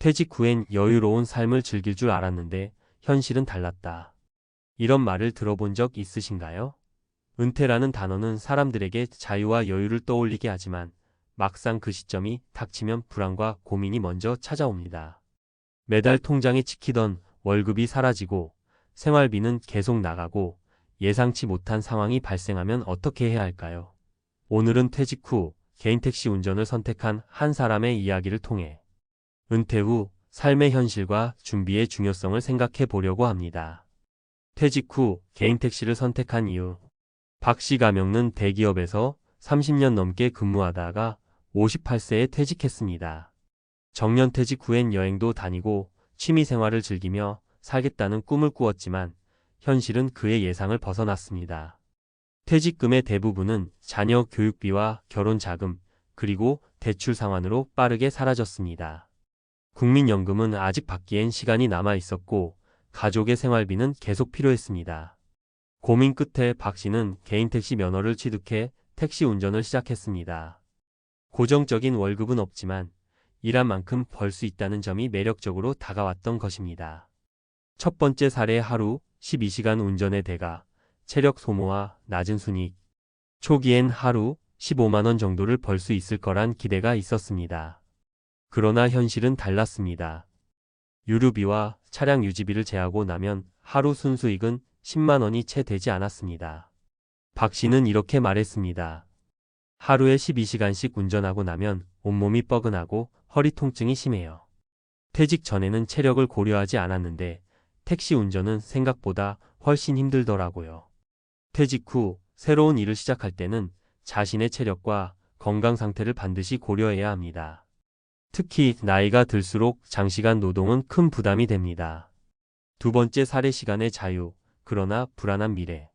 퇴직 후엔 여유로운 삶을 즐길 줄 알았는데 현실은 달랐다. 이런 말을 들어본 적 있으신가요? 은퇴라는 단어는 사람들에게 자유와 여유를 떠올리게 하지만 막상 그 시점이 닥치면 불안과 고민이 먼저 찾아옵니다. 매달 통장에 찍히던 월급이 사라지고 생활비는 계속 나가고 예상치 못한 상황이 발생하면 어떻게 해야 할까요? 오늘은 퇴직 후 개인 택시 운전을 선택한 한 사람의 이야기를 통해 은퇴 후 삶의 현실과 준비의 중요성을 생각해 보려고 합니다. 퇴직 후 개인 택시를 선택한 이유. 박 씨 가명은 대기업에서 30년 넘게 근무하다가 58세에 퇴직했습니다. 정년퇴직 후엔 여행도 다니고 취미 생활을 즐기며 살겠다는 꿈을 꾸었지만 현실은 그의 예상을 벗어났습니다. 퇴직금의 대부분은 자녀 교육비와 결혼 자금, 그리고 대출 상환으로 빠르게 사라졌습니다. 국민연금은 아직 받기엔 시간이 남아 있었고 가족의 생활비는 계속 필요했습니다. 고민 끝에 박 씨는 개인 택시 면허를 취득해 택시 운전을 시작했습니다. 고정적인 월급은 없지만 일한 만큼 벌 수 있다는 점이 매력적으로 다가왔던 것입니다. 첫 번째 사례 하루 12시간 운전의 대가, 체력 소모와 낮은 순이익. 초기엔 하루 15만 원 정도를 벌 수 있을 거란 기대가 있었습니다. 그러나 현실은 달랐습니다. 유류비와 차량 유지비를 제하고 나면 하루 순수익은 10만 원이 채 되지 않았습니다. 박 씨는 이렇게 말했습니다. 하루에 12시간씩 운전하고 나면 온몸이 뻐근하고 허리 통증이 심해요. 퇴직 전에는 체력을 고려하지 않았는데 택시 운전은 생각보다 훨씬 힘들더라고요. 퇴직 후 새로운 일을 시작할 때는 자신의 체력과 건강 상태를 반드시 고려해야 합니다. 특히 나이가 들수록 장시간 노동은 큰 부담이 됩니다. 두 번째 사례 시간의 자유, 그러나 불안한 미래.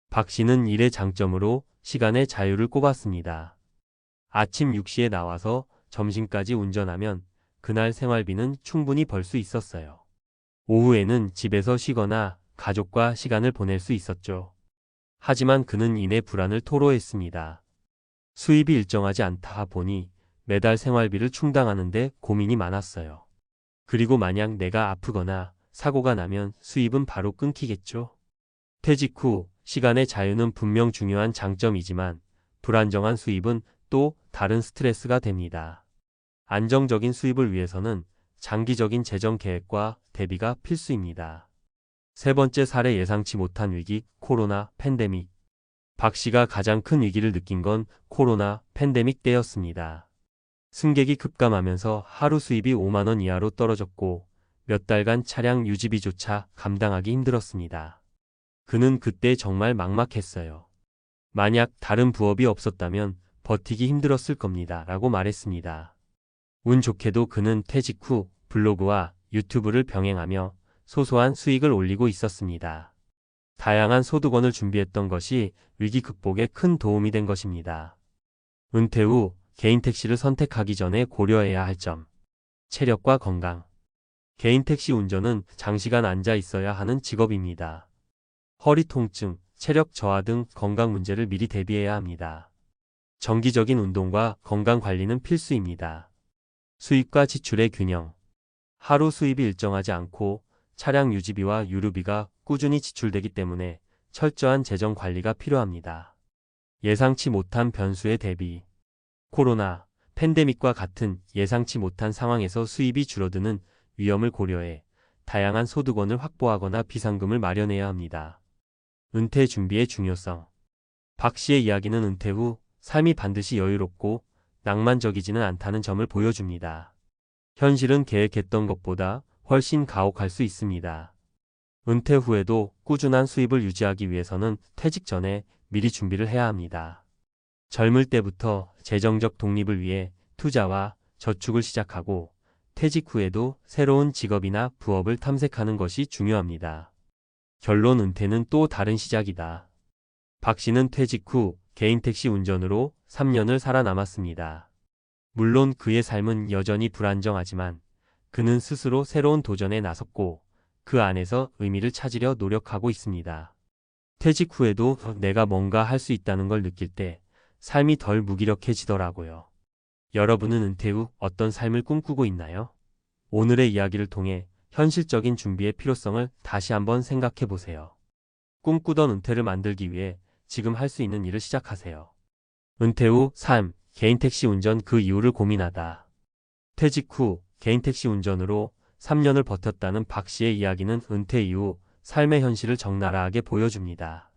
박 씨는 일의 장점으로 시간의 자유를 꼽았습니다. 아침 6시에 나와서 점심까지 운전하면 그날 생활비는 충분히 벌 수 있었어요. 오후에는 집에서 쉬거나 가족과 시간을 보낼 수 있었죠. 하지만 그는 이내 불안을 토로했습니다. 수입이 일정하지 않다 보니 매달 생활비를 충당하는데 고민이 많았어요. 그리고 만약 내가 아프거나 사고가 나면 수입은 바로 끊기겠죠. 퇴직 후 시간의 자유는 분명 중요한 장점이지만 불안정한 수입은 또 다른 스트레스가 됩니다. 안정적인 수입을 위해서는 장기적인 재정 계획과 대비가 필수입니다. 세 번째 사례 예상치 못한 위기, 코로나, 팬데믹. 박 씨가 가장 큰 위기를 느낀 건 코로나, 팬데믹 때였습니다. 승객이 급감하면서 하루 수입이 5만 원 이하로 떨어졌고 몇 달간 차량 유지비조차 감당하기 힘들었습니다. 그는 그때 정말 막막했어요. 만약 다른 부업이 없었다면 버티기 힘들었을 겁니다. 라고 말했습니다. 운 좋게도 그는 퇴직 후 블로그와 유튜브를 병행하며 소소한 수익을 올리고 있었습니다. 다양한 소득원을 준비했던 것이 위기 극복에 큰 도움이 된 것입니다. 은퇴 후 개인 택시를 선택하기 전에 고려해야 할 점. 체력과 건강. 개인 택시 운전은 장시간 앉아 있어야 하는 직업입니다. 허리 통증, 체력 저하 등 건강 문제를 미리 대비해야 합니다. 정기적인 운동과 건강 관리는 필수입니다. 수입과 지출의 균형. 하루 수입이 일정하지 않고 차량 유지비와 유류비가 꾸준히 지출되기 때문에 철저한 재정 관리가 필요합니다. 예상치 못한 변수에 대비. 코로나, 팬데믹과 같은 예상치 못한 상황에서 수입이 줄어드는 위험을 고려해 다양한 소득원을 확보하거나 비상금을 마련해야 합니다. 은퇴 준비의 중요성. 박 씨의 이야기는 은퇴 후 삶이 반드시 여유롭고 낭만적이지는 않다는 점을 보여줍니다. 현실은 계획했던 것보다 훨씬 가혹할 수 있습니다. 은퇴 후에도 꾸준한 수입을 유지하기 위해서는 퇴직 전에 미리 준비를 해야 합니다. 젊을 때부터 재정적 독립을 위해 투자와 저축을 시작하고 퇴직 후에도 새로운 직업이나 부업을 탐색하는 것이 중요합니다. 결론 은퇴는 또 다른 시작이다. 박 씨는 퇴직 후 개인 택시 운전으로 3년을 살아남았습니다. 물론 그의 삶은 여전히 불안정하지만 그는 스스로 새로운 도전에 나섰고 그 안에서 의미를 찾으려 노력하고 있습니다. 퇴직 후에도 내가 뭔가 할 수 있다는 걸 느낄 때 삶이 덜 무기력해지더라고요. 여러분은 은퇴 후 어떤 삶을 꿈꾸고 있나요? 오늘의 이야기를 통해 현실적인 준비의 필요성을 다시 한번 생각해 보세요. 꿈꾸던 은퇴를 만들기 위해 지금 할 수 있는 일을 시작하세요. 은퇴 후 삶, 개인 택시 운전 그 이유를 고민하다. 퇴직 후 개인 택시 운전으로 3년을 버텼다는 박 씨의 이야기는 은퇴 이후 삶의 현실을 적나라하게 보여줍니다.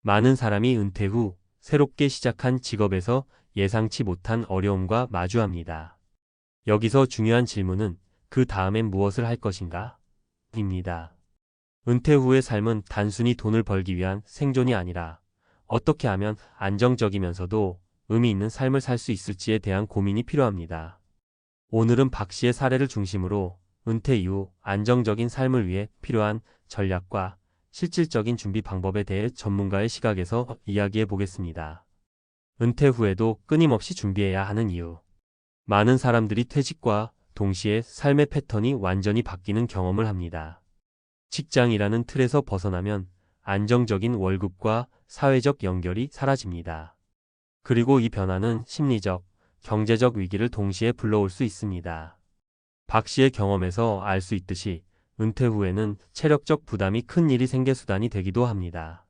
많은 사람이 은퇴 후 새롭게 시작한 직업에서 예상치 못한 어려움과 마주합니다. 여기서 중요한 질문은 그 다음엔 무엇을 할 것인가? 입니다. 은퇴 후의 삶은 단순히 돈을 벌기 위한 생존이 아니라 어떻게 하면 안정적이면서도 의미 있는 삶을 살 수 있을지에 대한 고민이 필요합니다. 오늘은 박 씨의 사례를 중심으로 은퇴 이후 안정적인 삶을 위해 필요한 전략과 실질적인 준비 방법에 대해 전문가의 시각에서 이야기해 보겠습니다. 은퇴 후에도 끊임없이 준비해야 하는 이유. 많은 사람들이 퇴직과 동시에 삶의 패턴이 완전히 바뀌는 경험을 합니다. 직장이라는 틀에서 벗어나면 안정적인 월급과 사회적 연결이 사라집니다. 그리고 이 변화는 심리적, 경제적 위기를 동시에 불러올 수 있습니다. 박 씨의 경험에서 알 수 있듯이 은퇴 후에는 체력적 부담이 큰 일이 생계수단이 되기도 합니다.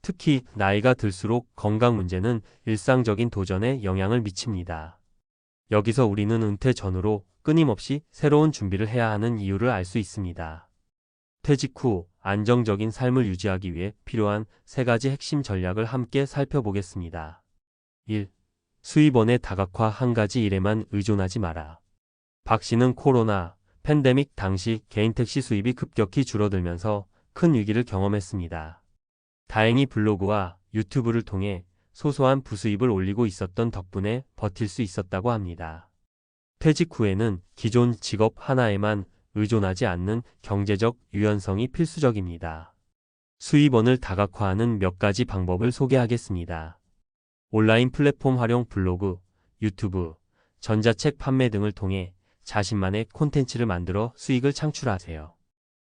특히 나이가 들수록 건강 문제는 일상적인 도전에 영향을 미칩니다. 여기서 우리는 은퇴 전후로 끊임없이 새로운 준비를 해야 하는 이유를 알 수 있습니다. 퇴직 후 안정적인 삶을 유지하기 위해 필요한 3가지 핵심 전략을 함께 살펴보겠습니다. 1. 수입원의 다각화. 한 가지 일에만 의존하지 마라. 박 씨는 코로나, 팬데믹 당시 개인 택시 수입이 급격히 줄어들면서 큰 위기를 경험했습니다. 다행히 블로그와 유튜브를 통해 소소한 부수입을 올리고 있었던 덕분에 버틸 수 있었다고 합니다. 퇴직 후에는 기존 직업 하나에만 의존하지 않는 경제적 유연성이 필수적입니다. 수입원을 다각화하는 몇 가지 방법을 소개하겠습니다. 온라인 플랫폼 활용. 블로그, 유튜브, 전자책 판매 등을 통해 자신만의 콘텐츠를 만들어 수익을 창출하세요.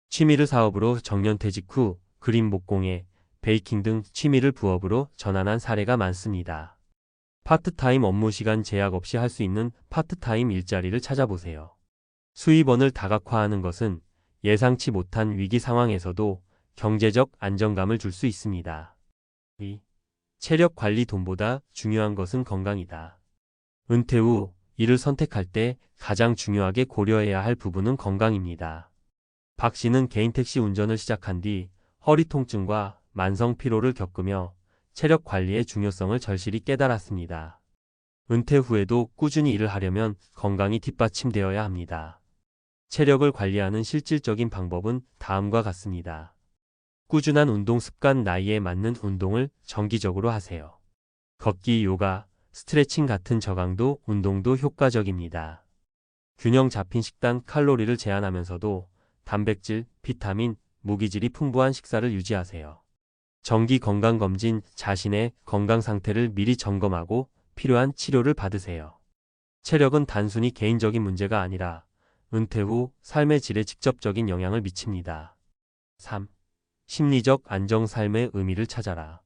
취미를 사업으로 정년퇴직 후 그림 목공에 베이킹 등 취미를 부업으로 전환한 사례가 많습니다. 파트타임. 업무 시간 제약 없이 할 수 있는 파트타임 일자리를 찾아보세요. 수입원을 다각화하는 것은 예상치 못한 위기 상황에서도 경제적 안정감을 줄 수 있습니다. 2. 체력 관리. 돈보다 중요한 것은 건강이다. 은퇴 후 일을 선택할 때 가장 중요하게 고려해야 할 부분은 건강입니다. 박 씨는 개인 택시 운전을 시작한 뒤 허리 통증과 만성 피로를 겪으며 체력 관리의 중요성을 절실히 깨달았습니다. 은퇴 후에도 꾸준히 일을 하려면 건강이 뒷받침되어야 합니다. 체력을 관리하는 실질적인 방법은 다음과 같습니다. 꾸준한 운동 습관. 나이에 맞는 운동을 정기적으로 하세요. 걷기, 요가, 스트레칭 같은 저강도 운동도 효과적입니다. 균형 잡힌 식단. 칼로리를 제한하면서도 단백질, 비타민, 무기질이 풍부한 식사를 유지하세요. 정기 건강검진. 자신의 건강 상태를 미리 점검하고 필요한 치료를 받으세요. 체력은 단순히 개인적인 문제가 아니라 은퇴 후 삶의 질에 직접적인 영향을 미칩니다. 3. 심리적 안정. 삶의 의미를 찾아라.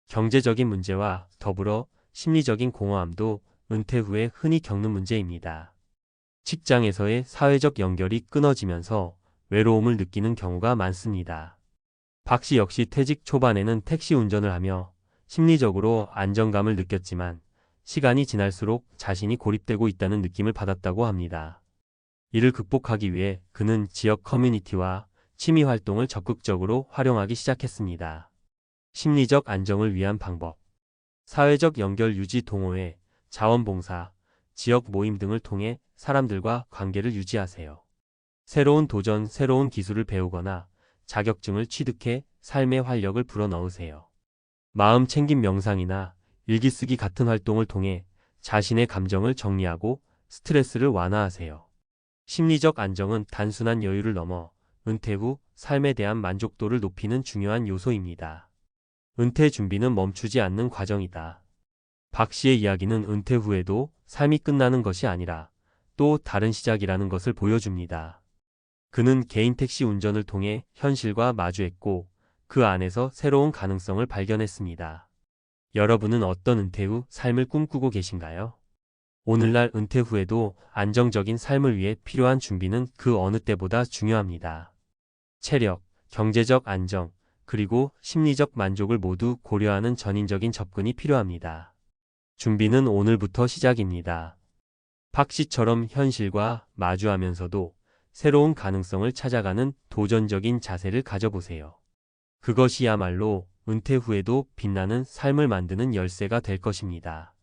경제적인 문제와 더불어 심리적인 공허함도 은퇴 후에 흔히 겪는 문제입니다. 직장에서의 사회적 연결이 끊어지면서 외로움을 느끼는 경우가 많습니다. 박 씨 역시 퇴직 초반에는 택시 운전을 하며 심리적으로 안정감을 느꼈지만 시간이 지날수록 자신이 고립되고 있다는 느낌을 받았다고 합니다. 이를 극복하기 위해 그는 지역 커뮤니티와 취미 활동을 적극적으로 활용하기 시작했습니다. 심리적 안정을 위한 방법. 사회적 연결 유지. 동호회, 자원봉사, 지역 모임 등을 통해 사람들과 관계를 유지하세요. 새로운 도전. 새로운 기술을 배우거나 자격증을 취득해 삶의 활력을 불어넣으세요. 마음 챙김. 명상이나 일기쓰기 같은 활동을 통해 자신의 감정을 정리하고 스트레스를 완화하세요. 심리적 안정은 단순한 여유를 넘어 은퇴 후 삶에 대한 만족도를 높이는 중요한 요소입니다. 은퇴 준비는 멈추지 않는 과정이다. 박 씨의 이야기는 은퇴 후에도 삶이 끝나는 것이 아니라 또 다른 시작이라는 것을 보여줍니다. 그는 개인 택시 운전을 통해 현실과 마주했고 그 안에서 새로운 가능성을 발견했습니다. 여러분은 어떤 은퇴 후 삶을 꿈꾸고 계신가요? 오늘날 은퇴 후에도 안정적인 삶을 위해 필요한 준비는 그 어느 때보다 중요합니다. 체력, 경제적 안정, 그리고 심리적 만족을 모두 고려하는 전인적인 접근이 필요합니다. 준비는 오늘부터 시작입니다. 박 씨처럼 현실과 마주하면서도 새로운 가능성을 찾아가는 도전적인 자세를 가져보세요. 그것이야말로 은퇴 후에도 빛나는 삶을 만드는 열쇠가 될 것입니다.